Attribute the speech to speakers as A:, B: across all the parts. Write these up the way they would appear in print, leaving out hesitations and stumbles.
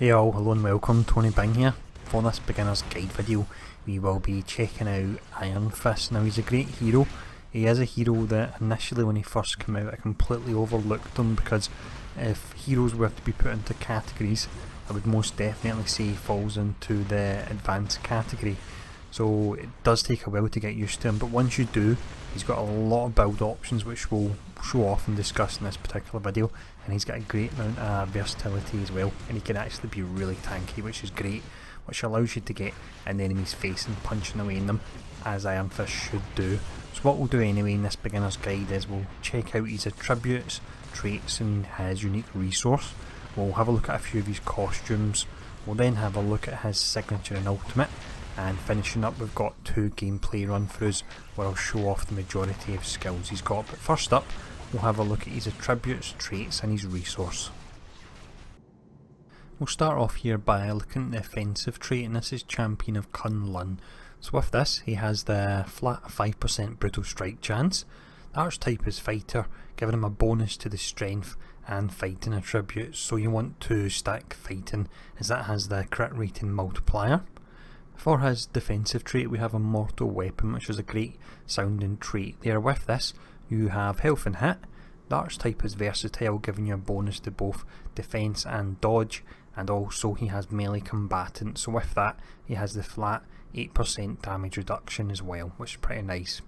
A: Hey all, hello and welcome, Tony Bing here. For this beginner's guide video we will be checking out Iron Fist. Now he's a great hero. He is a hero that initially when he first came out I completely overlooked him, because if heroes were to be put into categories I would most definitely say he falls into the advanced category. So it does take a while to get used to him, but once you do, he's got a lot of build options which we'll show off and discuss in this particular video, and he's got a great amount of versatility as well, and he can actually be really tanky, which is great, which allows you to get in the enemy's face and punching away in them, as Iron Fist should do. So what we'll do anyway in this beginner's guide is we'll check out his attributes, traits and his unique resource. We'll have a look at a few of his costumes, we'll then have a look at his signature and ultimate, and finishing up we've got two gameplay run throughs where I'll show off the majority of skills he's got. But first up we'll have a look at his attributes, traits and his resource. We'll start off here by looking at the offensive trait, and this is Champion of Kunlun. So with this he has the flat 5% brutal strike chance. The archetype is fighter, giving him a bonus to the strength and fighting attributes, so you want to stack fighting as that has the crit rating multiplier. For his defensive trait we have a mortal weapon, which is a great sounding trait there. With this you have health and hit. The archetype is versatile, giving you a bonus to both defense and dodge, and also he has melee combatant, so with that he has the flat 8% damage reduction as well, which is pretty nice.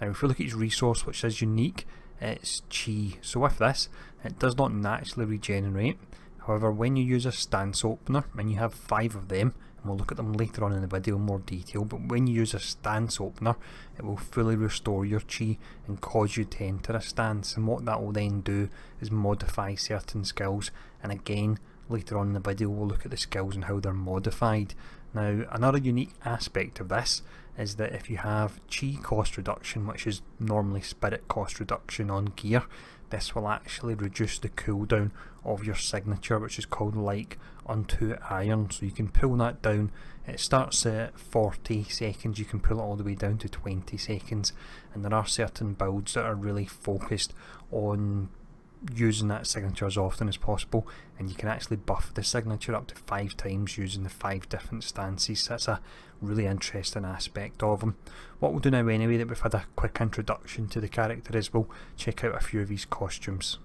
A: Now if we look at his resource, which is unique, it's chi. So with this it does not naturally regenerate. However, when you use a stance opener, and you have 5 of them, and we'll look at them later on in the video in more detail, but when you use a stance opener it will fully restore your chi and cause you to enter a stance, and what that will then do is modify certain skills, and again later on in the video we'll look at the skills and how they're modified. Now another unique aspect of this is that if you have chi cost reduction, which is normally spirit cost reduction on gear, this will actually reduce the cooldown of your signature, which is called like unto iron. So you can pull that down. It starts at 40 seconds, you can pull it all the way down to 20 seconds, and there are certain builds that are really focused on using that signature as often as possible, and you can actually buff the signature up to 5 times using the 5 different stances. So that's a really interesting aspect of him. What we'll do now anyway, that we've had a quick introduction to the character, is we'll check out a few of his costumes.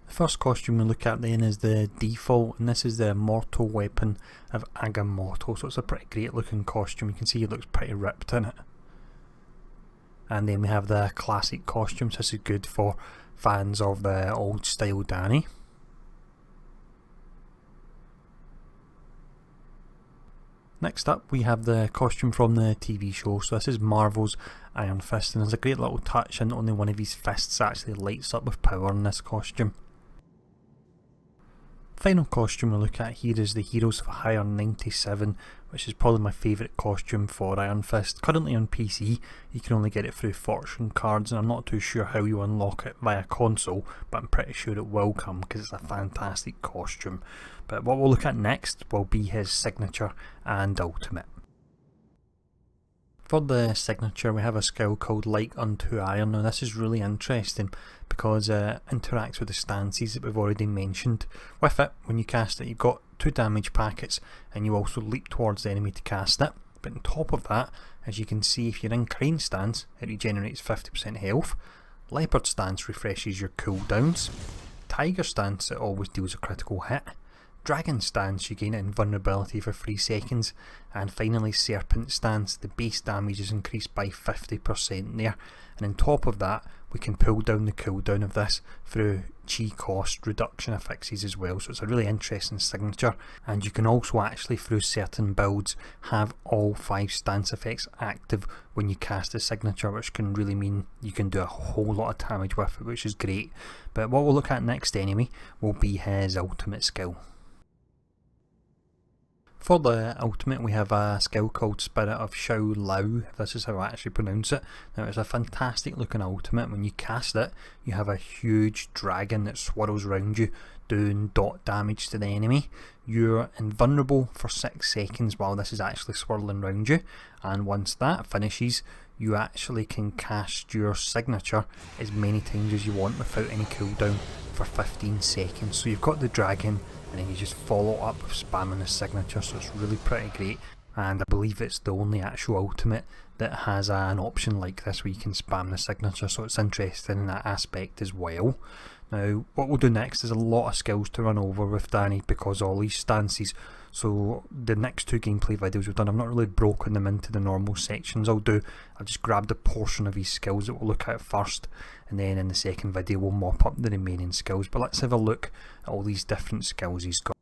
A: The first costume we look at then is the default, and this is the mortal weapon of Agamotto. So it's a pretty great looking costume. You can see he looks pretty ripped in it. And then we have the classic costumes. This is good for fans of the old style Danny. Next up we have the costume from the TV show. So this is Marvel's Iron Fist, and there's a great little touch, and only one of his fists actually lights up with power in this costume. Final costume we look at here is the Heroes of Hire 97, which is probably my favourite costume for Iron Fist. Currently on PC you can only get it through fortune cards, and I'm not too sure how you unlock it via console, but I'm pretty sure it will come because it's a fantastic costume. But what we'll look at next will be his signature and ultimate. For the signature we have a skill called Like Unto Iron. Now this is really interesting because it interacts with the stances that we've already mentioned. With it, when you cast it, you've got 2 damage packets, and you also leap towards the enemy to cast it. But on top of that, as you can see, if you're in Crane stance it regenerates 50% health, Leopard stance refreshes your cooldowns, Tiger stance it always deals a critical hit, Dragon stance you gain invulnerability for 3 seconds, and finally Serpent stance, the base damage is increased by 50% there, and on top of that we can pull down the cooldown of this through chi cost reduction affixes as well. So it's a really interesting signature, and you can also actually through certain builds have all 5 stance effects active when you cast a signature, which can really mean you can do a whole lot of damage with it, which is great. But what we'll look at next anyway will be his ultimate skill. For the ultimate we have a skill called Spirit of Xiao Lao, if this is how I actually pronounce it. Now it's a fantastic looking ultimate. When you cast it you have a huge dragon that swirls around you doing dot damage to the enemy. You're invulnerable for 6 seconds while this is actually swirling around you, and once that finishes you actually can cast your signature as many times as you want without any cooldown for 15 seconds. So you've got the dragon and then you just follow up with spamming the signature, so it's really pretty great. And I believe it's the only actual ultimate that has an option like this where you can spam the signature, so it's interesting in that aspect as well. Now what we'll do next is a lot of skills to run over with Danny because all these stances, so the next two gameplay videos we've done, I've not really broken them into the normal sections. I've just grabbed a portion of his skills that we'll look at first, and then in the second video we'll mop up the remaining skills. But let's have a look at all these different skills he's got.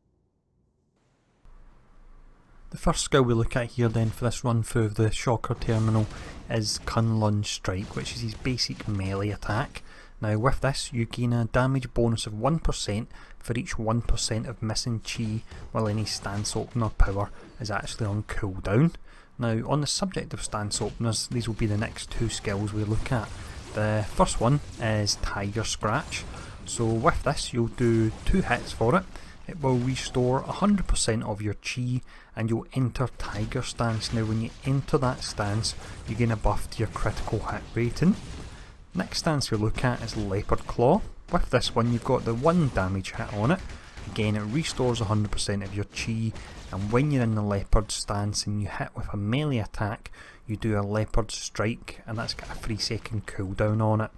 A: The first skill we look at here then for this run through of the Shocker Terminal is Kunlun Strike, which is his basic melee attack. Now with this you gain a damage bonus of 1% for each 1% of missing chi while any stance opener power is actually on cooldown. Now on the subject of stance openers, these will be the next two skills we look at. The first one is Tiger Scratch. So with this you'll do 2 hits for it. It will restore 100% of your chi and you'll enter Tiger Stance. Now when you enter that stance you gain a buff to your critical hit rating. Next stance we look at is Leopard Claw. With this one you've got the 1 damage hit on it. Again it restores 100% of your chi, and when you're in the Leopard stance and you hit with a melee attack you do a Leopard Strike, and that's got a 3-second cooldown on it.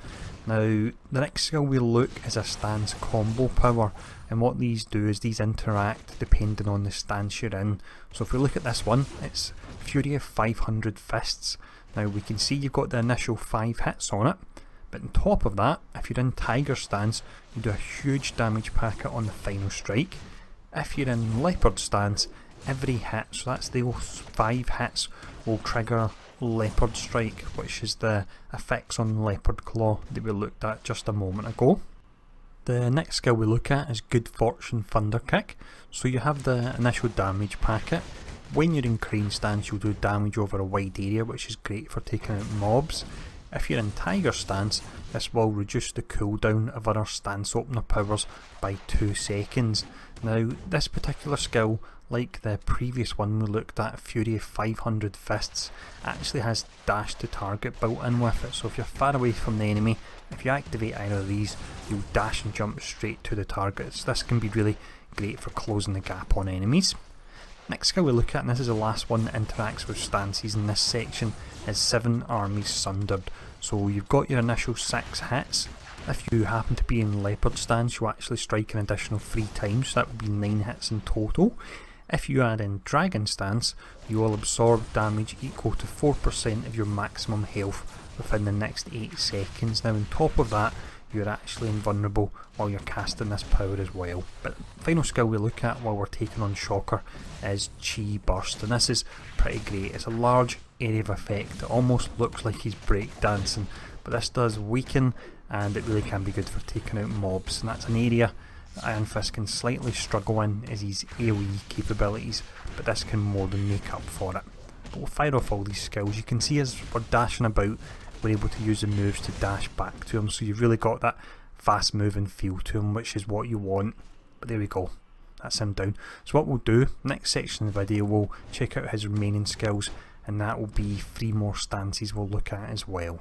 A: Now the next skill we look is a stance combo power, and what these do is these interact depending on the stance you're in. So if we look at this one, it's Fury of 500 Fists. Now we can see you've got the initial 5 hits on it, but on top of that, if you're in Tiger Stance you do a huge damage packet on the final strike. If you're in Leopard Stance, every hit, so that's the 5 hits, will trigger Leopard Strike, which is the effects on Leopard Claw that we looked at just a moment ago. The next skill we look at is Good Fortune Thunder Kick. So you have the initial damage packet. When you're in Crane Stance you'll do damage over a wide area, which is great for taking out mobs. If you're in Tiger Stance, this will reduce the cooldown of other stance opener powers by 2 seconds. Now this particular skill, like the previous one we looked at, Fury of 500 Fists, actually has dash to target built in with it. So if you're far away from the enemy, if you activate either of these, you'll dash and jump straight to the targets. This can be really great for closing the gap on enemies. Next skill we look at, and this is the last one that interacts with stances in this section, is 7 Armies Sundered. So you've got your initial 6 hits. If you happen to be in Leopard Stance you actually strike an additional 3 times, so that would be 9 hits in total. If you add in Dragon Stance you will absorb damage equal to 4% of your maximum health within the next 8 seconds. Now on top of that you're actually invulnerable while you're casting this power as well. But the final skill we look at while we're taking on Shocker is Chi Burst, and this is pretty great. It's a large area of effect. It almost looks like he's breakdancing, but this does weaken and it really can be good for taking out mobs, and that's an area that Iron Fist can slightly struggle in is his AoE capabilities, but this can more than make up for it. But we'll fire off all these skills. You can see as we're dashing about we're able to use the moves to dash back to him, so you've really got that fast moving feel to him, which is what you want. But there we go, that's him down. So what we'll do, next section of the video we'll check out his remaining skills, and that will be 3 more stances we'll look at as well.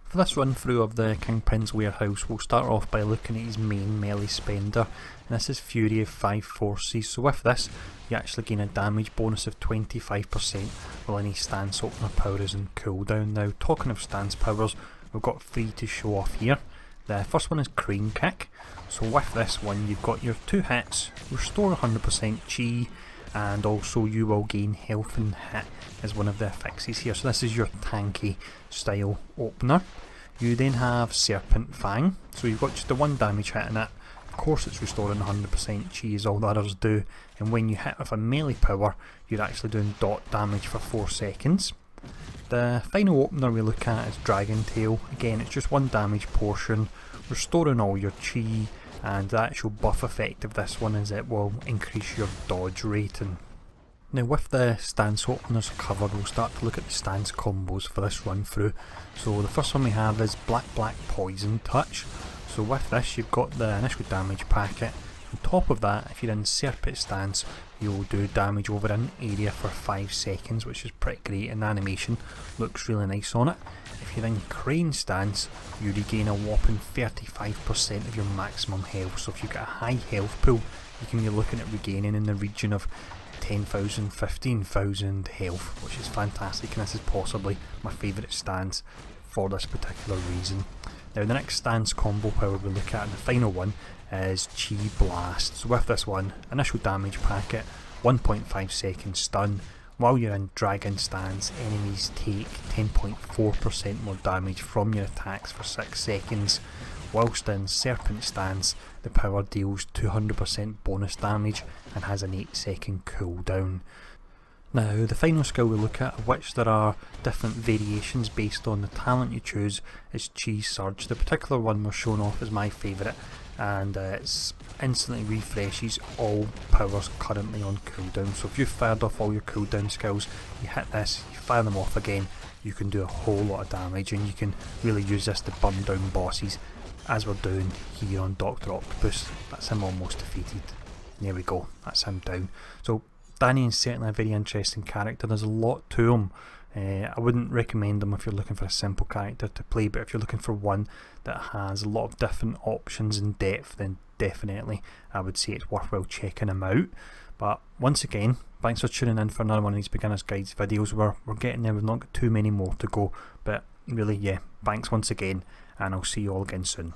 A: For this run through of the Kingpin's Warehouse, we'll start off by looking at his main melee spender, and this is Fury of 5 Forces. So with this you actually gain a damage bonus of 25% while any stance opener power is in cooldown. Now talking of stance powers, we've got 3 to show off here. The first one is Crane Kick. So with this one you've got your 2 hits, restore 100% chi, and also you will gain health and hit as one of the affixes here. So this is your tanky style opener. You then have Serpent Fang, so you've got just the 1 damage hit in it. Of course it's restoring 100% chi as all the others do, and when you hit with a melee power you're actually doing dot damage for 4 seconds. The final opener we look at is Dragon Tail. Again it's just 1 damage portion, restoring all your chi, and the actual buff effect of this one is it will increase your dodge rating. Now with the stance openers covered, we'll start to look at the stance combos for this run through. So the first one we have is Black Poison Touch. So with this you've got the initial damage packet, On top of that, if you're in Serpent stance, you'll do damage over an area for 5 seconds, which is pretty great, and the animation looks really nice on it. If you're in Crane stance, you regain a whopping 35% of your maximum health, so if you've got a high health pool, you can be looking at regaining in the region of 10,000, 15,000 health, which is fantastic, and this is possibly my favourite stance for this particular reason. Now the next stance combo power we look at, and the final one, is Chi Blast. So with this one, initial damage packet, 1.5 second stun. While you're in Dragon stance, enemies take 10.4% more damage from your attacks for 6 seconds. Whilst in Serpent stance, the power deals 200% bonus damage and has an 8-second cooldown. Now, the final skill we look at, of which there are different variations based on the talent you choose, is Chi Surge. The particular one we're showing off is my favourite, and it instantly refreshes all powers currently on cooldown. So if you've fired off all your cooldown skills, you hit this, you fire them off again, you can do a whole lot of damage, and you can really use this to burn down bosses, as we're doing here on Dr. Octopus. That's him almost defeated. There we go, that's him down. So Danny is certainly a very interesting character. There's a lot to him. I wouldn't recommend him if you're looking for a simple character to play, but if you're looking for one that has a lot of different options and depth, then definitely I would say it's worthwhile checking him out. But once again, thanks for tuning in for another one of these beginners guides videos. We're getting there, we've not got too many more to go, but really, yeah, thanks once again, and I'll see you all again soon.